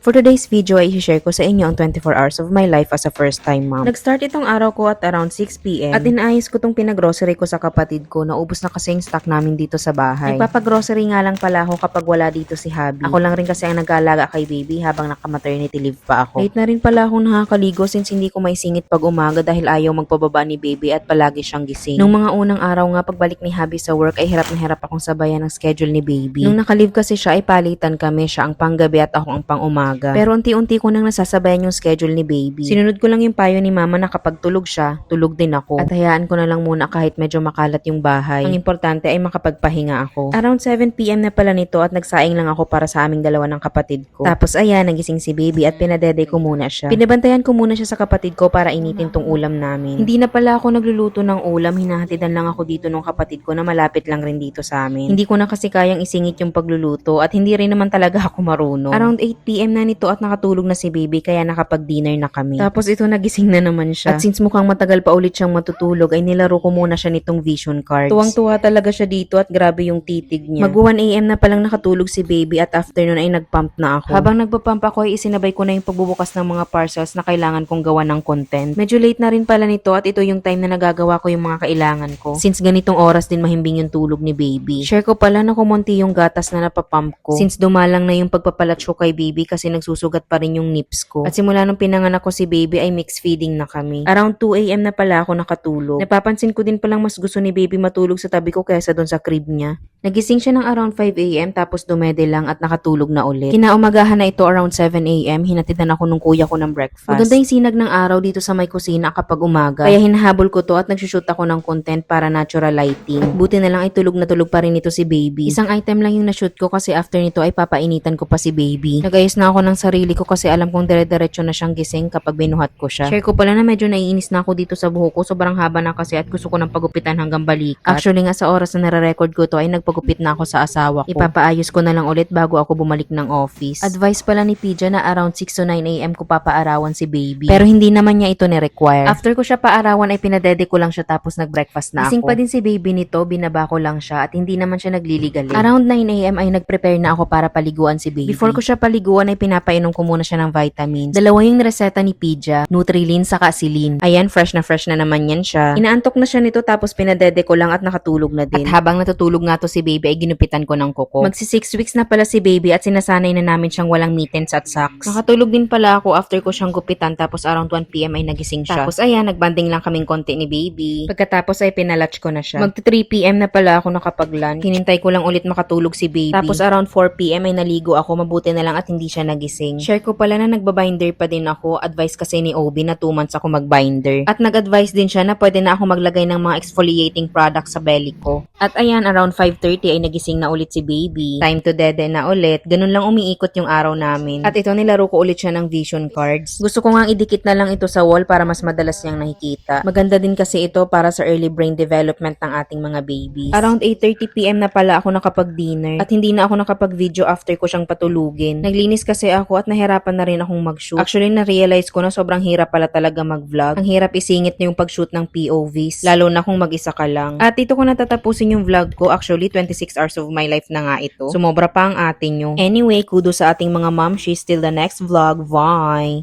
For today's video ay i-share ko sa inyo ang 24 hours of my life as a first-time mom. Nag-start itong araw ko at around 6 p.m. at inaayos ko tong pinag-grocery ko sa kapatid ko. Naubos na kasi yung stock namin dito sa bahay. Nagpapag-grocery nga lang pala ako kapag wala dito si Habi. Ako lang rin kasi ang nag-aalaga kay baby habang naka-maternity leave pa ako. Late na rin pala ako nakakaligo since hindi ko may singit pag umaga dahil ayaw magpababa ni baby at palagi siyang gising. Nung mga unang araw nga pagbalik ni Habi sa work ay hirap na hirap akong sabayan ng schedule ni baby. Nung naka-leave kasi siya ay palitan kami, siya ang panggabi at ako ang pang-umaga. Pero unti-unti ko nang nasasabayan yung schedule ni baby. Sinunod ko lang yung payo ni mama na kapag tulog siya, tulog din ako. At hayaan ko na lang muna kahit medyo makalat yung bahay. Ang importante ay makapagpahinga ako. Around 7 p.m. na pala nito at nagsaing lang ako para sa aming dalawa ng kapatid ko. Tapos ayan, nagising si baby at pinadede ko muna siya. Pinabantayan ko muna siya sa kapatid ko para initin tong ulam namin. Hindi na pala ako nagluluto ng ulam, hinahatidan lang ako dito ng kapatid ko na malapit lang rin dito sa amin. Hindi ko na kasi kayang isingit yung pagluluto at hindi rin naman talaga ako marunong. Around 8 p.m. na nito at nakatulog na si baby kaya nakapag-dinner na kami. Tapos ito nagising na naman siya. At since mukhang matagal pa ulit siyang matutulog ay nilaro ko muna siya nitong vision cards. Tuwang-tuwa talaga siya dito at grabe yung titig niya. Mag 1 a.m. na palang nakatulog si baby at afternoon ay nagpump na ako. Habang nagpapump ako ay isinabay ko na yung pagbubukas ng mga parcels na kailangan kong gawa ng content. Medyo late na rin pala nito at ito yung time na nagagawa ko yung mga kailangan ko. Since ganitong oras din mahimbing yung tulog ni baby. Share ko pala na kumonti yung gatas na napapump ko. Since dumalang na yung pagpapalat ko kay baby kasi nagsusugat pa rin yung nips ko. At simula nung pinanganak ko si baby ay mixed feeding na kami. Around 2 a.m. na pala ako nakatulog. Napapansin ko din palang mas gusto ni baby matulog sa tabi ko kaysa doon sa crib niya. Nagising siya ng around 5 a.m. tapos dumede lang at nakatulog na ulit. Kinaumagahan na ito around 7 a.m. Hinatidan ako nung kuya ko ng breakfast. Maganda yung sinag ng araw dito sa may kusina kapag umaga. Kaya hinahabol ko to at nagsushoot ako ng content para natural lighting. Buti na lang ay tulog na tulog pa rin ito si baby. Isang item lang yung nashoot ko kasi after nito ay papainitan ko pa si baby. Nagayos na ako ng sarili ko kasi alam kong dire-diretso na siyang gising kapag binuhat ko siya. Share ko pala na medyo naiinis na ako dito sa buhok ko. Sobrang haba na kasi at gusto ko ng pagupitan hanggang balikat. Actually nga sa oras na nare-record ko to ay nagpagupit na ako sa asawa ko. Ipapaayos ko na lang ulit bago ako bumalik ng office. Advice pala ni Pija na around 6 to 9 a.m. ko papaarawan si baby. Pero hindi naman niya ito ni-require. After ko siya paarawan ay pinadede ko lang siya tapos nag-breakfast na ako. Gising pa din si baby nito, binaba ko lang siya at hindi naman siya nagliligalig. Around 9 a.m. ay nag-prepare na ako para paliguan si baby. Before ko siya paliguan ay pinapainom ko muna siya ng vitamins. Dalawa yung reseta ni Pija, Nutrilin saka Asilin. Ayan, fresh na naman yan siya. Inaantok na siya nito tapos pinadede ko lang at nakatulog na din. At habang natutulog nga to si baby ay ginupitan ko ng kuko. Magsi 6 weeks na pala si baby at sinasanay na namin siyang walang mittens at socks. Nakatulog din pala ako after ko siyang gupitan tapos around 1 p.m. ay nagising siya. Tapos ayan, nagbanding lang kaming konti ni baby. Pagkatapos ay pinalatch ko na siya. Magti 3 p.m. na pala ako nakapag-lunch. Hinintay ko lang ulit makatulog si baby. Tapos around 4 p.m. ay naligo ako. Mabuti na lang at hindi siya nagising. Share ko pala na nagbabinder pa din ako. Advice kasi ni Obi na 2 months ako magbinder. At nag-advise din siya na pwede na ako maglagay ng mga exfoliating products sa belly ko. At ayan, around 5:30 ay nagising na ulit si baby. Time to dede na ulit. Ganun lang umiikot yung araw namin. At ito nilaro ko ulit siya ng vision cards. Gusto ko nga idikit na lang ito sa wall para mas madalas niyang nakikita. Maganda din kasi ito para sa early brain development ng ating mga babies. Around 8:30 p.m. na pala ako nakapag-dinner. At hindi na ako nakapag-video after ko siyang patulugin. Naglinis kasi ako at nahirapan na rin akong mag-shoot. Actually, na-realize ko na sobrang hirap pala talaga mag-vlog. Ang hirap isingit na yung pag-shoot ng POVs. Lalo na kung mag-isa ka lang. At dito ko natatapusin yung vlog ko. Actually, 26 hours of my life na nga ito. Sumobra pa ang atin nyo. Anyway, kudos sa ating mga momshies. Till the next vlog. Bye!